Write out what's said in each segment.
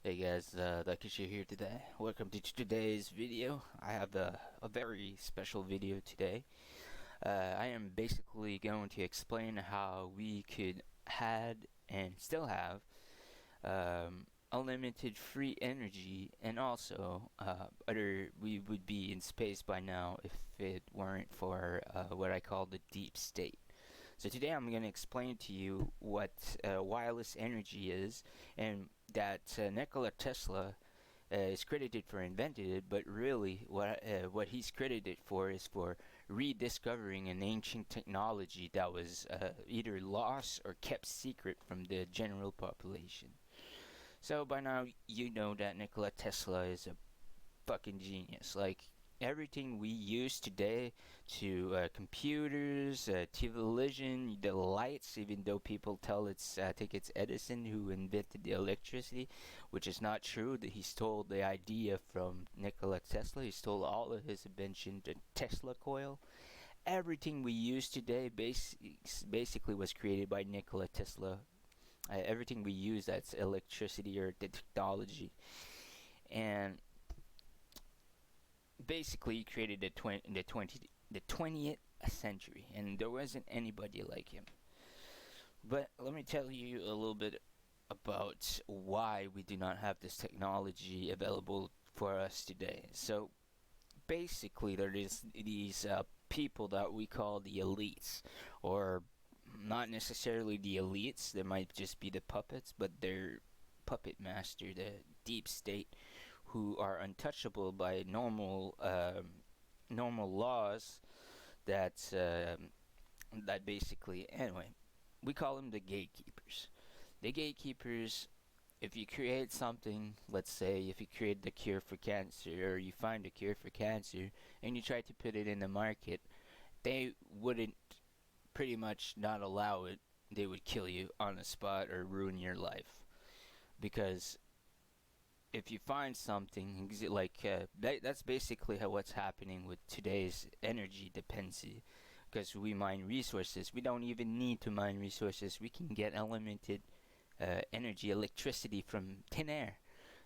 Hey guys, Lakisha here today. Welcome to today's video. I have a very special video today. I am basically going to explain how we could had and still have unlimited free energy, and also we would be in space by now if it weren't for what I call the deep state. So today I'm going to explain to you what wireless energy is, and that Nikola Tesla is credited for inventing it, but really what he's credited for is for rediscovering an ancient technology that was either lost or kept secret from the general population. So by now you know that Nikola Tesla is a fucking genius. Like everything we use today to computers, television, the lights, even though people tell I think it's Edison who invented the electricity, which is not true. That he stole the idea from Nikola Tesla. He stole all of his invention, the Tesla coil. Everything we use today basically was created by Nikola Tesla. Everything we use that's electricity or the technology, and basically created the 20th century, and there wasn't anybody like him. But let me tell you a little bit about why we do not have this technology available for us today. So basically, there is these people that we call the elites, or not necessarily the elites. They might just be the puppets, but they're puppet master, the deep state, who are untouchable by normal laws that that basically, anyway, we call them the gatekeepers. The gatekeepers, if you create something, let's say if you create the cure for cancer, or you find a cure for cancer and you try to put it in the market, they wouldn't pretty much not allow it. They would kill you on the spot or ruin your life, because if you find something like that's basically what's happening with today's energy dependency, because we mine resources. We don't even need to mine resources. We can get unlimited energy, electricity from thin air,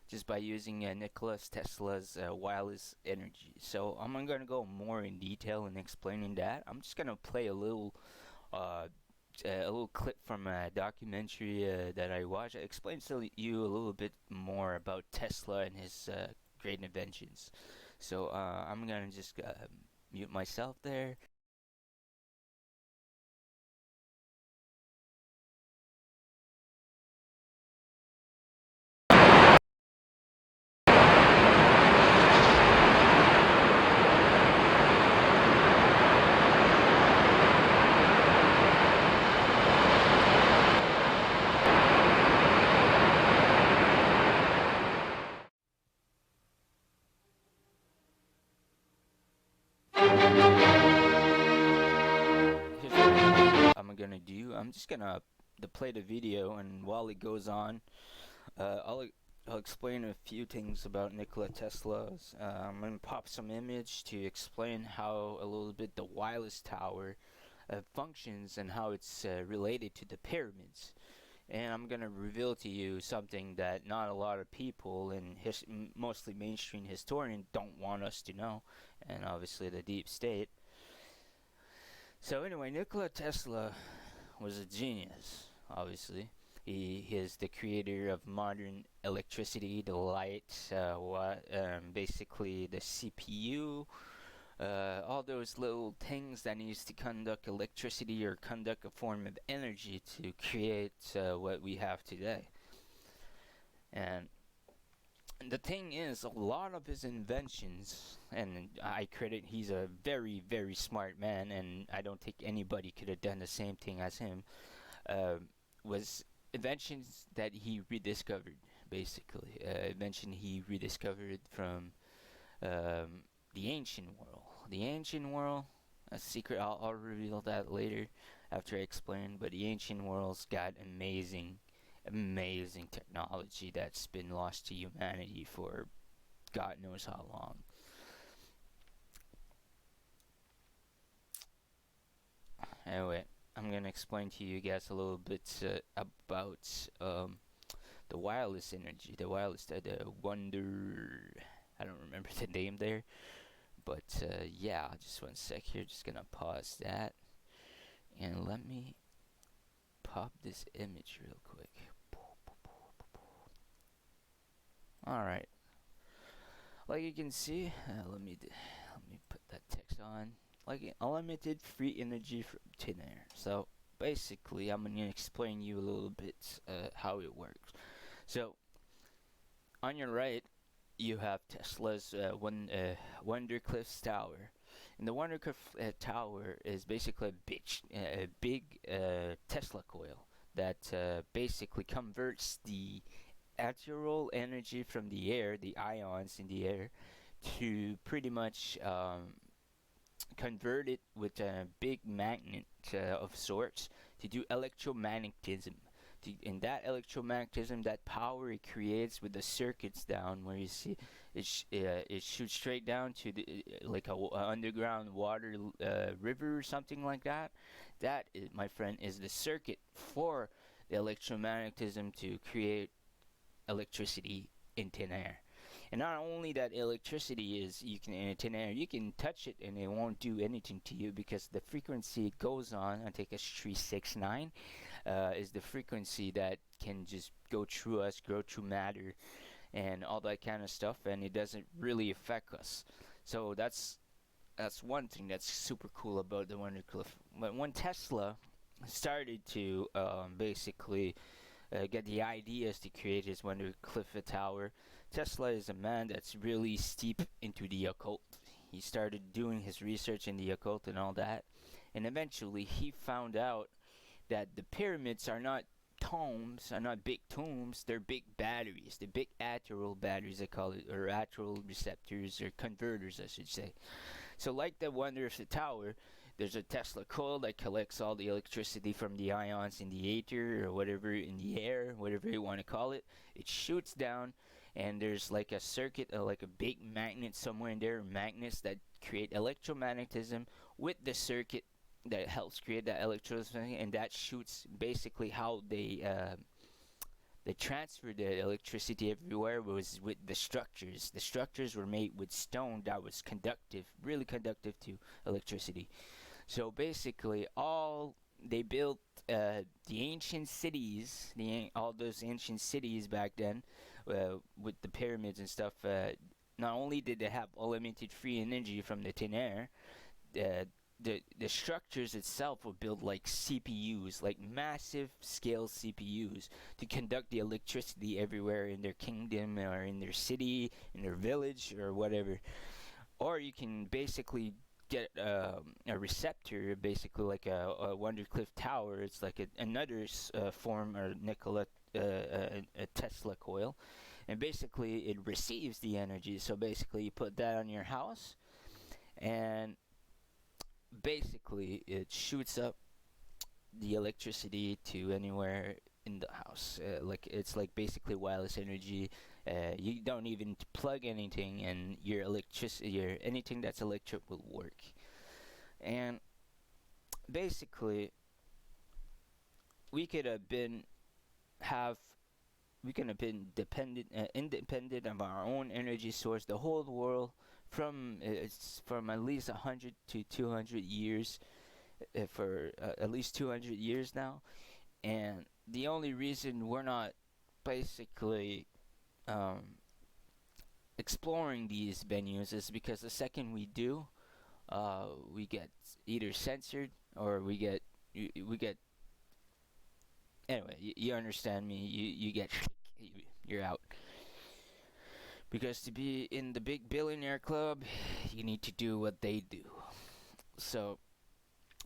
just by using Nikola Tesla's wireless energy. So I'm not going to go more in detail in explaining that. I'm just going to play uh, a little clip from a documentary that I watched. It explains to you a little bit more about Tesla and his great inventions. So I'm gonna just mute myself there. Here's what I'm gonna do. I'm just gonna play the video, and while it goes on, I'll explain a few things about Nikola Tesla's. I'm gonna pop some image to explain how a little bit the wireless tower functions and how it's related to the pyramids. And I'm gonna reveal to you something that not a lot of people and mostly mainstream historians don't want us to know, and obviously the deep state. So anyway, Nikola Tesla was a genius. Obviously, he is the creator of modern electricity, the light, basically the CPU, all those little things that needs to conduct electricity or conduct a form of energy to create what we have today. And the thing is, a lot of his inventions, and I credit, he's a very, very smart man, and I don't think anybody could have done the same thing as him, uh, was inventions that he rediscovered, basically. Invention he rediscovered from the ancient world. The ancient world, a secret, I'll reveal that later after I explain, but the ancient world's got amazing technology that's been lost to humanity for God knows how long. Anyway, I'm gonna explain to you guys a little bit about the wireless energy, the wonder. I don't remember the name there, but yeah, just one sec here. Just gonna pause that and let me pop this image real quick. All right, like you can see, let me put that text on. Like unlimited free energy from thin air. So basically, I'm gonna explain you a little bit how it works. So on your right, you have Tesla's Wondercliff's tower, and the Wondercliff tower is basically a big Tesla coil that basically converts the actual energy from the air, the ions in the air, to pretty much convert it with a big magnet of sorts to do electromagnetism. In that electromagnetism, that power it creates with the circuits down, where you see it shoots straight down to the like a underground water river or something like that. That, is, my friend, is the circuit for the electromagnetism to create electricity in thin air. And not only that, electricity is you can in thin air, you can touch it and it won't do anything to you because the frequency it goes on. I think it's 369 is the frequency that can just go through us, go through matter, and all that kind of stuff, and it doesn't really affect us. So that's one thing that's super cool about the Wondercliff. But when Tesla started to basically get the ideas to create his Wondercliff Tower, Tesla is a man that's really steep into the occult. He started doing his research in the occult and all that, and eventually he found out that the pyramids are not tombs, are not big tombs, they're big batteries. The big attral batteries, I call it, or attral receptors, or converters, I should say. So like the Wonder of the Tower, there's a Tesla coil that collects all the electricity from the ions in the ether, or whatever, in the air, whatever you want to call it. It shoots down, and there's like a circuit, like a big magnet somewhere in there, magnets that create electromagnetism with the circuit that helps create that electricity, and that shoots basically how they transfer the electricity everywhere was with the structures. The structures were made with stone that was conductive, really conductive to electricity. So basically, all they built the ancient cities, all those ancient cities back then, with the pyramids and stuff. Not only did they have unlimited free energy from the thin air, the structures itself were built like CPUs, like massive scale CPUs, to conduct the electricity everywhere in their kingdom or in their city, in their village, or whatever. Or you can basically get a receptor, basically like a Wondercliff Tower. It's like another form, or Nikola, a Tesla coil, and basically it receives the energy. So basically you put that on your house, and basically it shoots up the electricity to anywhere in the house. Like it's like basically wireless energy. You don't even plug anything, and your anything that's electric will work. And basically, we could have been have we could have been independent of our own energy source, the whole world, from at least 100 to 200 years, for at least 200 years now. And the only reason we're not basically exploring these venues is because the second we do, we get either censored, or we get anyway, you understand me. You get you're out. Because to be in the big billionaire club, you need to do what they do. So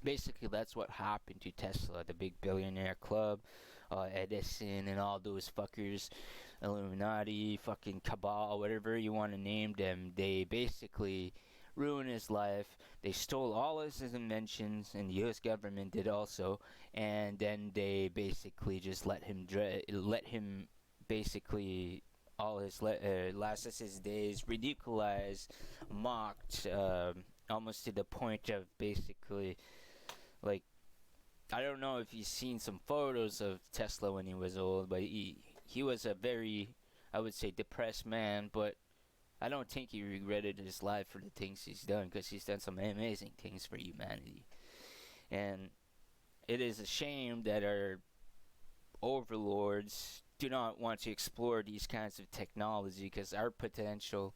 basically, that's what happened to Tesla, the big billionaire club, Edison, and all those fuckers, Illuminati, fucking cabal, whatever you want to name them. They basically ruined his life. They stole all his inventions, and the U.S. government did also. And then they basically just let him basically all his last of his days ridiculized, mocked, almost to the point of basically, like, I don't know if you've seen some photos of Tesla when he was old, but he he was a very, I would say, depressed man, but I don't think he regretted his life for the things he's done, because he's done some amazing things for humanity. And it is a shame that our overlords do not want to explore these kinds of technology, because our potential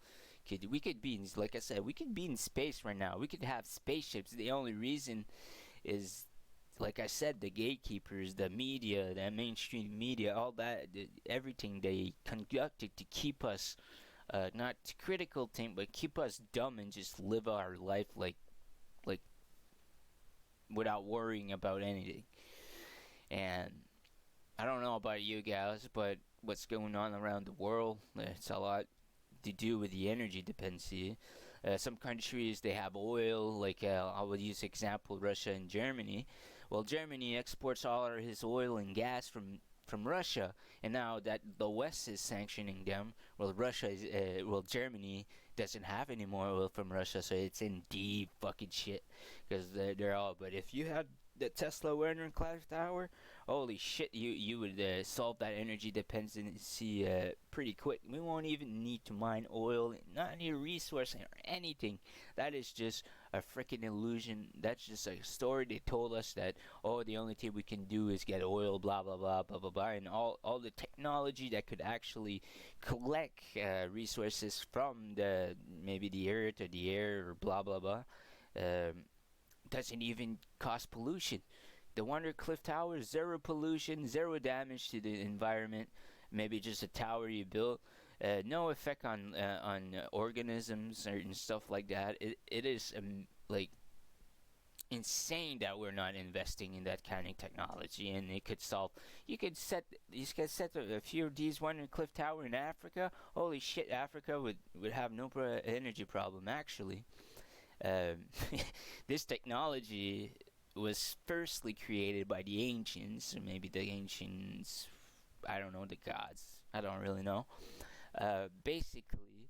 we could be in, like I said, we could be in space right now. We could have spaceships. The only reason is, like I said, the gatekeepers, the media, the mainstream media, all that, everything they conducted to keep us not critical thing, but keep us dumb and just live our life like without worrying about anything. And I don't know about you guys, but what's going on around the world, it's a lot to do with the energy dependency. Some countries, they have oil, like I would use example Russia and Germany. Well, Germany exports all of his oil and gas from Russia, and now that the West is sanctioning them, well, Germany doesn't have any more oil from Russia, so it's in deep fucking shit, because they're all. But if you had the Tesla Werner class tower, holy shit, you would solve that energy dependency pretty quick. We won't even need to mine oil, not any resource or anything. That is just a freaking illusion. That's just a story they told us, that the only thing we can do is get oil, blah blah blah blah blah blah, and all the technology that could actually collect resources from maybe the earth or the air or blah blah blah. Doesn't even cause pollution. The Wonder Cliff Tower, zero pollution, zero damage to the environment. Maybe just a tower you built, no effect on organisms and stuff like that. It is like insane that we're not investing in that kind of technology, and it could solve. You could set a few of these Wonder Cliff Tower in Africa. Holy shit, Africa would have no energy problem actually. Um, this technology was firstly created by the ancients, or maybe the ancients, I don't know, the gods, I don't really know. Basically,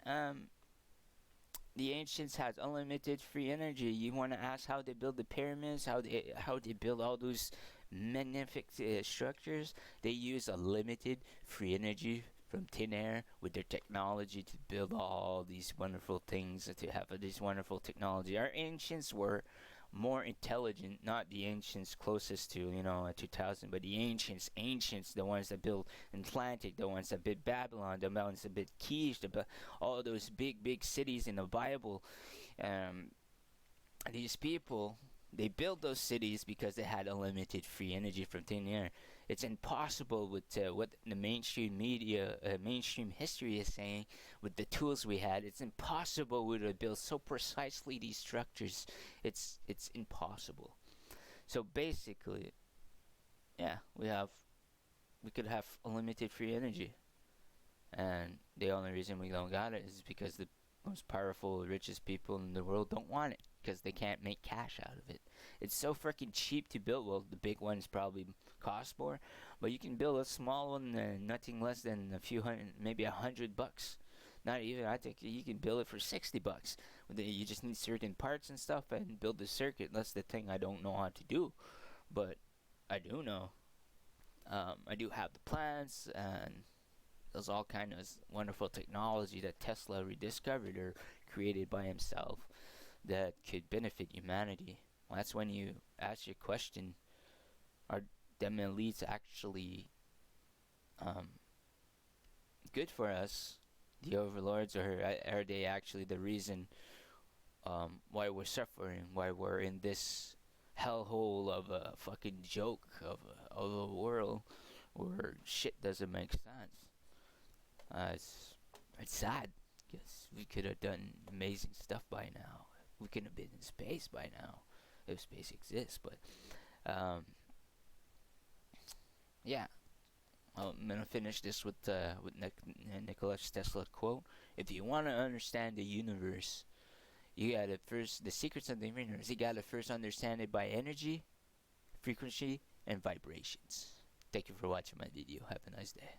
the ancients had unlimited free energy. You want to ask how they build the pyramids, how they build all those magnificent structures? They use unlimited free energy from thin air with their technology to build all these wonderful things, to have this wonderful technology. Our ancients were more intelligent, not the ancients closest to 2000, but the ancients, the ones that built Atlantic, the ones that built Babylon, the ones that built Kish, all those big cities in the Bible. These people, they built those cities because they had unlimited free energy from thin air. It's impossible with what the mainstream media, mainstream history is saying, with the tools we had. It's impossible we would have built so precisely these structures. It's impossible. So basically, yeah, we could have unlimited free energy, and the only reason we don't got it is because the most powerful, richest people in the world don't want it, because they can't make cash out of it. It's so freaking cheap to build. Well, the big ones probably cost more, but you can build a small one, nothing less than a few hundred, maybe $100. Not even. I think you can build it for $60. You just need certain parts and stuff and build the circuit. That's the thing I don't know how to do, but I do know. I do have the plans, and there's all kind of wonderful technology that Tesla rediscovered or created by himself that could benefit humanity. Well, that's when you ask your question: are them elites actually good for us, the overlords, or are they actually the reason why we're suffering, why we're in this hellhole of a fucking joke of a world where shit doesn't make sense? It's sad, because we could have done amazing stuff by now. We could have been in space by now, if space exists. But yeah, I'm gonna finish this with Nikola Tesla quote: "If you want to understand the universe, you gotta first the secrets of the universe. You gotta first understand it by energy, frequency, and vibrations." Thank you for watching my video. Have a nice day.